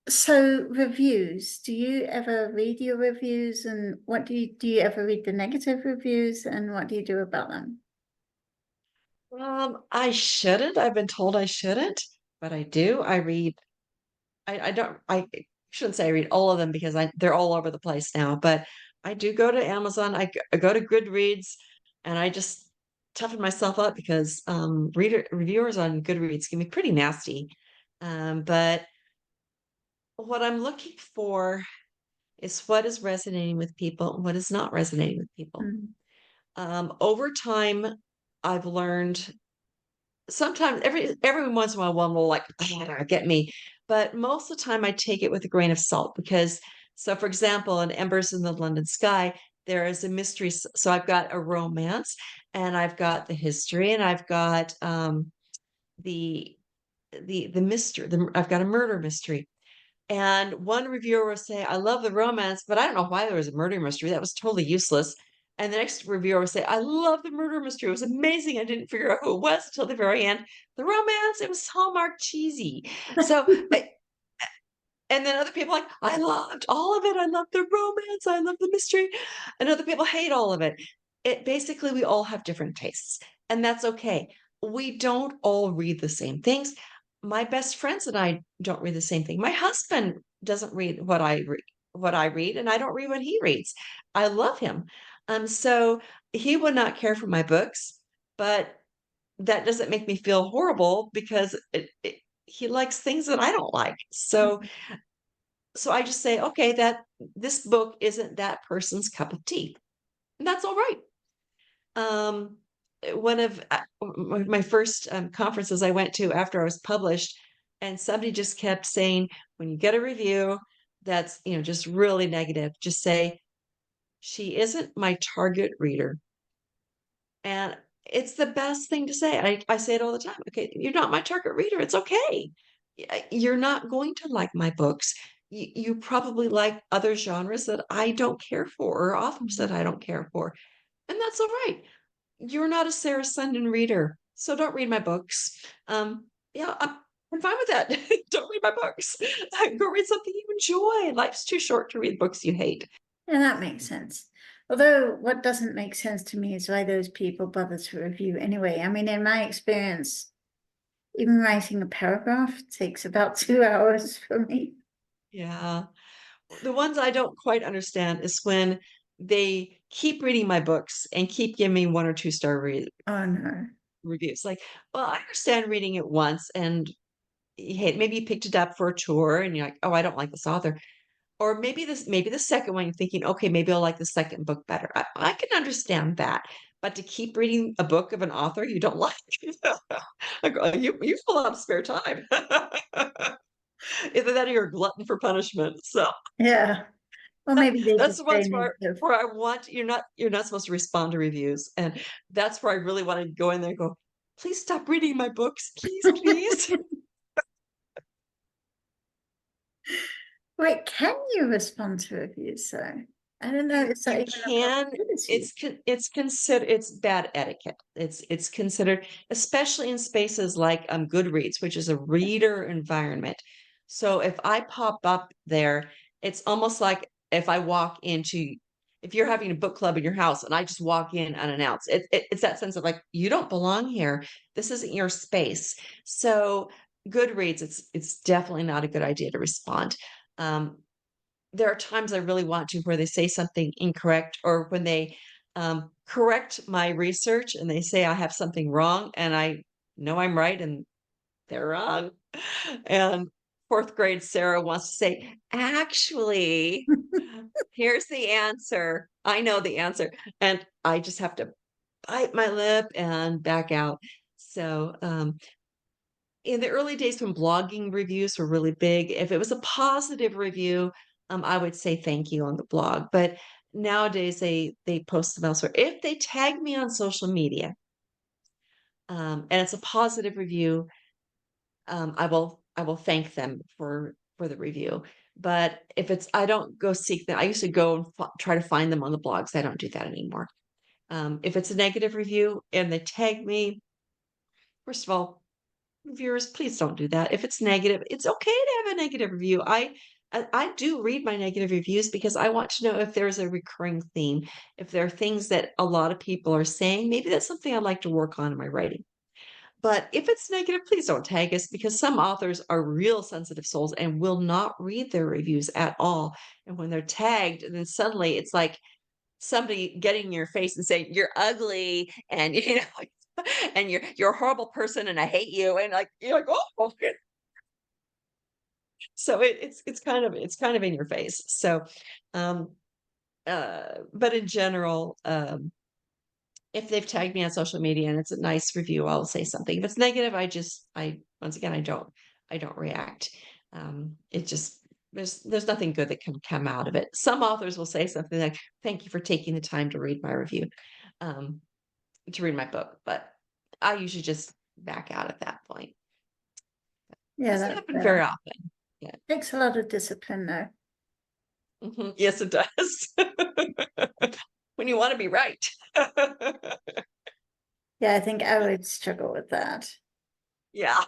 So reviews, do you ever read your reviews, and what do you ever read the negative reviews, and what do you do about them? I shouldn't. I've been told I shouldn't, but I do. I don't, I shouldn't say I read all of them because they're all over the place now, but I do go to Amazon. I go to Goodreads and I just toughen myself up because reviewers on Goodreads can be pretty nasty. But what I'm looking for is what is resonating with people and what is not resonating with people. Mm. Over time, I've learned sometimes every once in a while one will like get me, but most of the time I take it with a grain of salt because so for example in Embers in the London Sky there is a mystery, so I've got a romance and I've got the history and I've got the the mystery, I've got a murder mystery. And one reviewer will say, I love the romance, but I don't know why there was a murder mystery. That was totally useless. And the next reviewer will say, I love the murder mystery. It was amazing. I didn't figure out who it was until the very end. The romance, it was Hallmark cheesy. So, and then other people are like, I loved all of it. I love the romance. I love the mystery. And other people hate all of it. It basically, we all have different tastes, and that's okay. We don't all read the same things. My best friends and I don't read the same thing. My husband doesn't read what I read, and I don't read what he reads. I love him. So he would not care for my books, but that doesn't make me feel horrible because he likes things that I don't like. So I just say, okay, that this book isn't that person's cup of tea. And that's all right. Um, one of my first conferences I went to after I was published, and somebody just kept saying, when you get a review that's, just really negative, just say, she isn't my target reader. And it's the best thing to say. I say it all the time. Okay, you're not my target reader. It's okay. You're not going to like my books. You probably like other genres that I don't care for or authors that Mhm. I don't care for. And that's all right. You're not a Sarah Sundin reader. So don't read my books. Yeah, I'm fine with that. Don't read my books. Go read something you enjoy. Life's too short to read books you hate. Yeah, that makes sense. Although what doesn't make sense to me is why those people bother to review anyway. I mean, in my experience, even writing a paragraph takes about 2 hours for me. Yeah. The ones I don't quite understand is when they keep reading my books and keep giving me 1 or 2 star Oh no. reviews. Like, well, I understand reading it once and hey, maybe you picked it up for a tour and you're like, oh, I don't like this author. Or maybe the second one, you're thinking, okay, maybe I'll like the second book better. I can understand that. But to keep reading a book of an author you don't like, I go, you fill out spare time. Either that or you're a glutton for punishment. So Yeah. Well, maybe they that's the just say ones negative. where I want you're not supposed to respond to reviews, and that's where I really want to go in there and go, "Please stop reading my books, please, please." Wait, can you respond to reviews though? I don't know. Is that You even a can possibility? it's considered it's bad etiquette. It's considered, especially in spaces like, Goodreads, which is a reader environment. So if I pop up there, it's almost like if you're having a book club in your house and I just walk in unannounced, it's that sense of like, you don't belong here. This isn't your space. So Goodreads, it's definitely not a good idea to respond. Um, there are times I really want to where they say something incorrect or when they correct my research and they say I have something wrong and I know I'm right and they're wrong. And fourth grade Sarah wants to say, actually, here's the answer. I know the answer. And I just have to bite my lip and back out. So, in the early days when blogging reviews were really big, if it was a positive review, I would say thank you on the blog. But nowadays they post them elsewhere. If they tag me on social media, and it's a positive review, I will thank them for the review. But if it's I don't go seek them. I used to go and try to find them on the blogs. I don't do that anymore. If it's a negative review and they tag me, first of all, Viewers, please don't do that. If it's negative, it's okay to have a negative review. I do read my negative reviews because I want to know if there's a recurring theme, if there are things that a lot of people are saying, maybe that's something I'd like to work on in my writing. But if it's negative, please don't tag us because some authors are real sensitive souls and will not read their reviews at all. And when they're tagged, then suddenly it's like somebody getting in your face and saying, "You're ugly," and, and "You're a horrible person, and I hate you," and, like, you're like, "Oh." So it's kind of in your face. So, um, but in general, if they've tagged me on social media and it's a nice review, I'll say something. If it's negative, I once again, I don't react. It just there's nothing good that can come out of it. Some authors will say something like, "Thank you for taking the time to read my review, um, to read my book," but I usually just back out at that point. Yeah, Doesn't that's happen very fair. often. Yeah. Takes a lot of discipline though. Yes, it does. When you want to be right. Yeah, I think I would struggle with that. Yeah.